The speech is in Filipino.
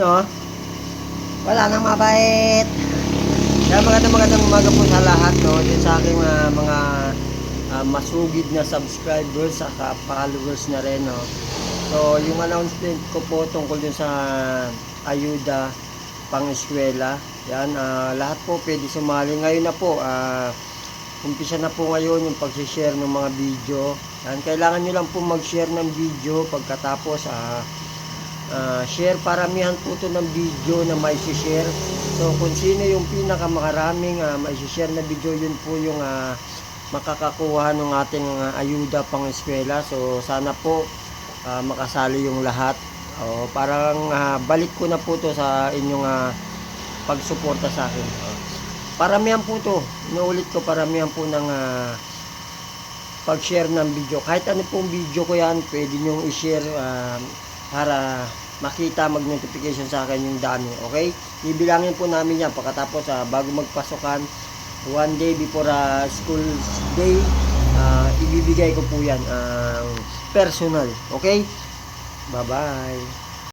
oh. Wala nang mabait. Kaya magandang umaga po sa lahat, no. Din sa aking mga masugid na subscribers at followers na rin, no. So, yung announcement ko po tungkol dun sa ayuda pang-eskwela. Yan, lahat po pwede sumali. Ngayon na po, umpisa na po ngayon yung pag-share ng mga video. Yan, kailangan nyo lang po mag-share ng video pagkatapos share, paramihan po ito ng video na may share. So kung sino yung pinakamakaraming may share na video, yun po yung makakakuha ng ating ayuda pang eskwela. So sana po makasali yung lahat. Parang balik ko na po to sa inyong pagsuporta sa akin. Paramihan po to, inuulit ko, paramihan po ng pag-share ng video. Kahit ano pong video ko yan, pwede nyong i-share para makita, mag-notification sa akin yung dami. Okay? Ibilangin po namin yan pagkatapos bago magpasokan, one day before school day, ibibigay ko po yan personal. Okay? Bye-bye.